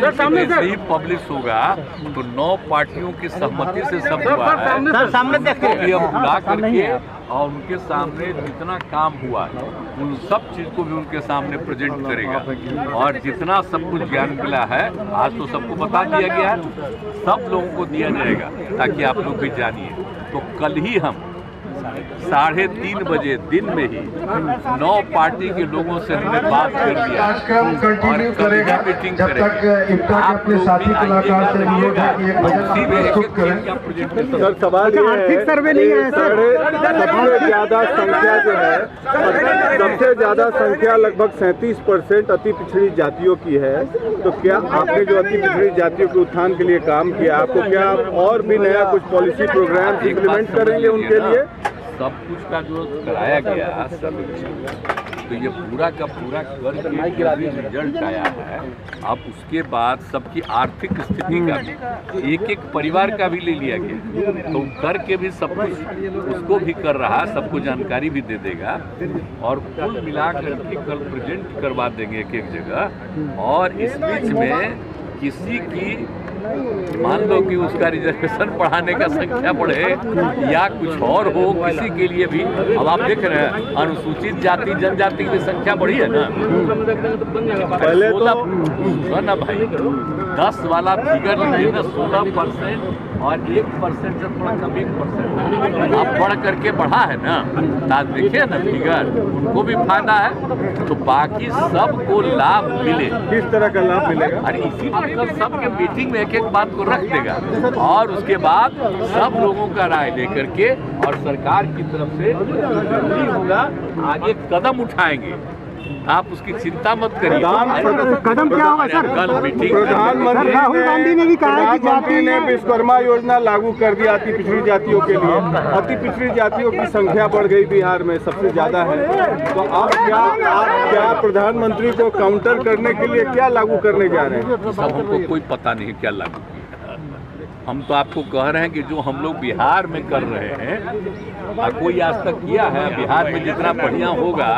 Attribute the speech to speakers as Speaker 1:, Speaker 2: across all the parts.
Speaker 1: जैसे ही पब्लिश होगा तो 9 पार्टियों की सहमति से सब हुआ है।
Speaker 2: सामने देखते
Speaker 1: अभी हम बुला करके और उनके सामने जितना काम हुआ है उन सब चीज को भी उनके सामने प्रेजेंट करेगा। और जितना सब कुछ ज्ञान मिला है आज तो सबको बता दिया गया है, सब लोगों को दिया जाएगा ताकि आप लोग भी जानिए। तो कल ही हम 3:30 बजे दिन में ही 9 पार्टी के लोगों से हमने बात कर लिया और कल ही मीटिंग करेंगे। आप लोग भी आइएगा, उसी में एक-एक चीज का प्रेजेंटेशन।
Speaker 3: सर सवाल ये है, सर्वे नहीं है सर, सबसे ज्यादा संख्या जो है, सबसे ज्यादा संख्या लगभग 37% अति पिछड़ी जातियों की है। तो क्या आपने जो अति पिछड़ी जातियों के उत्थान के लिए काम किया, आपको क्या और भी नया कुछ पॉलिसी प्रोग्राम इम्प्लीमेंट करेंगे उनके लिए?
Speaker 1: सब कुछ का जो कराया गया सर्वेक्षण, तो ये पूरा का पूरा करके रिजल्ट आया है। अब उसके बाद सबकी आर्थिक स्थिति का भी एक परिवार का भी ले लिया गया, तो करके भी सब कुछ उसको भी कर रहा, सबको जानकारी भी दे देगा और कुल मिलाकर के कल प्रेजेंट करवा देंगे एक जगह। और इस बीच में किसी की मान लो कि उसका रिजर्वेशन बढ़ाने का संख्या बढ़े या कुछ और हो, किसी के लिए भी। अब आप देख रहे हैं अनुसूचित जाति जनजाति की संख्या बढ़ी है ना, पहले तो ना भाई 10 वाला फिगर लीजिए ना, 16% और 1% से थोड़ा कम 1% अब बढ़ करके बढ़ा है ना। आज देखिए ना फिगर, उनको भी फायदा है तो बाकी सबको लाभ मिले।
Speaker 3: किस तरह का लाभ मिलेगा?
Speaker 1: अरे इसी कल सबके मीटिंग में एक बात को रख देगा और उसके बाद सब लोगों का राय लेकर के और सरकार की तरफ से जरूरी होगा आगे कदम उठाएंगे। आप उसकी चिंता मत करिए।
Speaker 3: कदम क्या होगा सर?
Speaker 1: कल मीटिंग
Speaker 3: प्रधानमंत्री राहुल गांधी ने भी कहा है कि जाति ने विश्वकर्मा योजना लागू कर दिया अति पिछड़ी जातियों के लिए। अति पिछड़ी जातियों की संख्या बढ़ गई, बिहार में सबसे ज्यादा है। तो आप क्या प्रधानमंत्री को काउंटर करने के लिए क्या लागू करने जा रहे हैं?
Speaker 1: सब हमको कोई पता नहीं क्या लागू किया। हम तो आपको कह रहे हैं कि जो हम लोग बिहार में कर रहे हैं कोई आज तक किया है बिहार में जितना बढ़िया होगा,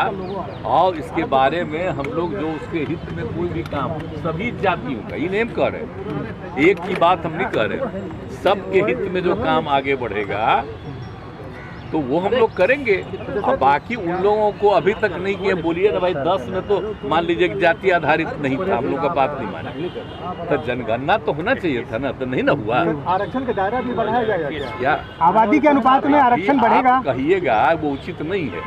Speaker 1: और इसके बारे में हम लोग जो उसके हित में कोई भी काम सभी जातियों का ये नेम कर रहे हैं, एक की बात हम नहीं कर रहे, सबके हित में जो काम आगे बढ़ेगा तो वो हम लोग करेंगे। और बाकी उन लोगों को अभी तक नहीं किए, बोलिए ना भाई 10 में तो मान लीजिए कि जाति आधारित नहीं था, हम लोग का बात नहीं माना, तो जनगणना तो होना चाहिए था ना, तो नहीं ना हुआ।
Speaker 3: आरक्षण का दायरा भी बढ़ाया जाएगा
Speaker 1: क्या?
Speaker 3: आबादी के अनुपात में आरक्षण बढ़ेगा?
Speaker 1: कहिएगा वो उचित नहीं है।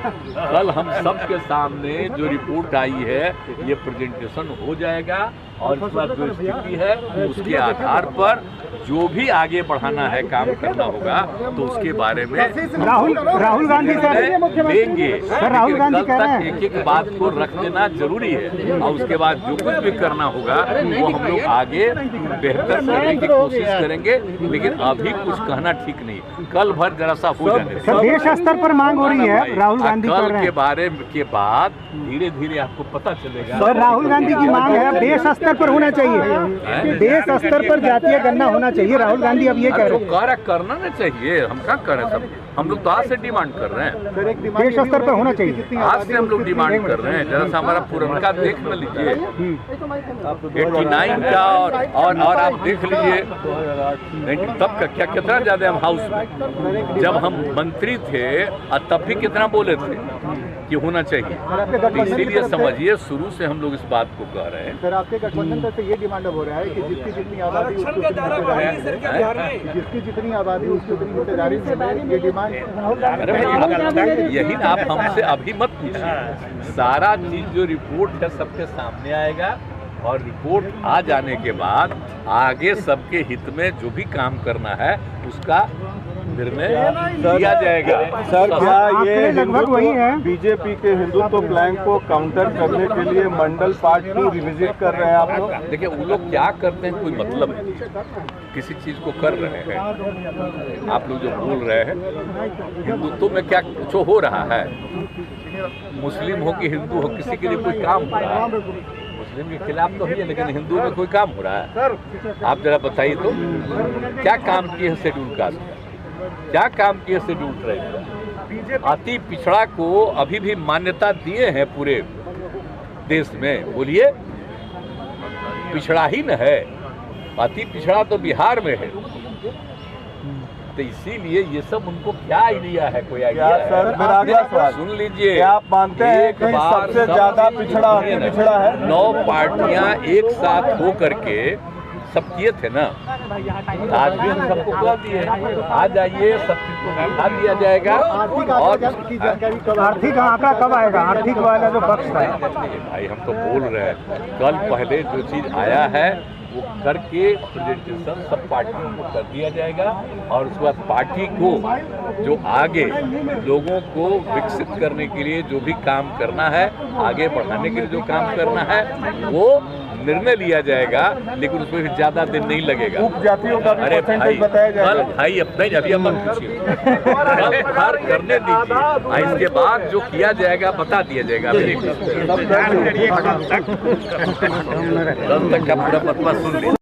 Speaker 1: कल हम सबके सामने जो रिपोर्ट आई है ये प्रेजेंटेशन हो जाएगा और इस बार जो स्थिति है उसके आधार पर जो भी आगे बढ़ाना है काम करना होगा तो उसके बारे में
Speaker 3: राहुल गांधी
Speaker 1: देंगे।
Speaker 3: राहुल गांधी कह रहे हैं
Speaker 1: एक एक बात को रख देना जरूरी है और उसके बाद जो कुछ भी करना होगा वो हम लोग आगे बेहतर करने की कोशिश करेंगे। लेकिन अभी कुछ कहना ठीक नहीं, कल भर जरा सा हो जाने।
Speaker 3: देश स्तर पर मांग हो रही है, राहुल गांधी
Speaker 1: कल के बारे के बाद धीरे धीरे आपको पता चलेगा।
Speaker 3: सर राहुल गांधी की मांग है देश स्तर पर होना चाहिए, देश स्तर पर जातीय गणना होना चाहिए। राहुल गांधी अब ये कह रहे हैं
Speaker 1: करना नहीं चाहिए, हम क्या कर रहे हैं, सब हम लोग तो आज से डिमांड कर रहे हैं,
Speaker 3: देश स्तर पर होना चाहिए।
Speaker 1: आज से हम लोग डिमांड कर रहे हैं। जरा सा हमारा पुरनका देख न लीजिए 89 का और आप देख लीजिए तब का क्या कितना ज्यादा हम हाउस में जब हम मंत्री थे और तब भी कितना बोले थे कि होना चाहिए। तो इसीलिए समझिए शुरू से हम लोग इस बात को कह रहे हैं।
Speaker 3: सर आपके गठबंधन तरफ से ये डिमांड हो रहा है कि जिसकी जितनी आबादी उसकी जितनी आबादी उसकी उतनी हिस्सेदारी ये डिमांड।
Speaker 1: यही आप हमसे अभी मत पूछिए, सारा चीज जो रिपोर्ट है सबके सामने आएगा और रिपोर्ट आ जाने के बाद आगे सबके हित में जो भी काम करना है उसका निर्णय किया जाएगा।
Speaker 3: सर क्या ये लगभग वही है बीजेपी के हिंदुत्व प्लान को काउंटर करने के लिए मंडल पार्ट 2 रिविजिट कर रहे हैं आप लोग?
Speaker 1: देखिए वो लोग क्या करते हैं कोई मतलब नहीं, किसी चीज को कर रहे हैं। आप लोग जो बोल रहे हैं हिंदुत्व में क्या कुछ हो रहा है, मुस्लिम हो कि हिंदू हो किसी के लिए कोई काम हो रहा है, मुस्लिम के खिलाफ तो है लेकिन हिंदू में कोई काम हो रहा है। आप जरा बताइए तो क्या काम किए शेड्यूल कास्ट, क्या काम किए शेड्यूल ट्राइब, अति पिछड़ा को अभी भी मान्यता दिए हैं पूरे देश में, बोलिए पिछड़ा ही न है, अति पिछड़ा तो बिहार में है। तो इसीलिए ये सब उनको क्या आइडिया है, कोई आइडिया
Speaker 3: क्या सर, मेरा अगला सवाल
Speaker 1: सुन लीजिए।
Speaker 3: क्या आप मानते हैं कि सबसे ज्यादा पिछड़ा अति पिछड़ा है? 9
Speaker 1: पार्टियां एक साथ हो करके सब किए थे ना, आज भी हम सबको बुला दिए, आ जाइए, सब चीज को दिखा दिया जाएगा। और
Speaker 2: आर्थिक आंकड़ा कब आएगा? आर्थिक वाला जो पक्ष था
Speaker 1: भाई, हम तो बोल रहे हैं, कल पहले जो चीज आया है वो करके प्रेजेंटेशन सब पार्टियों को कर दिया जाएगा, और उसके बाद पार्टी को जो आगे लोगों को विकसित करने के लिए जो भी काम करना है, आगे बढ़ाने के लिए जो काम करना है, वो निर्णय लिया जाएगा। लेकिन उसमें भी ज्यादा दिन नहीं लगेगा।
Speaker 3: उपजातियों का भी
Speaker 1: अरे भाई,
Speaker 3: परसेंटेज बताया जाएगा।
Speaker 1: कल भाई अपने अभी मत पूछिए, कल बाहर करने दीजिए, इसके बाद जो किया जाएगा बता दिया जाएगा। कल तक का पूरा पतवा सुन लीजिए।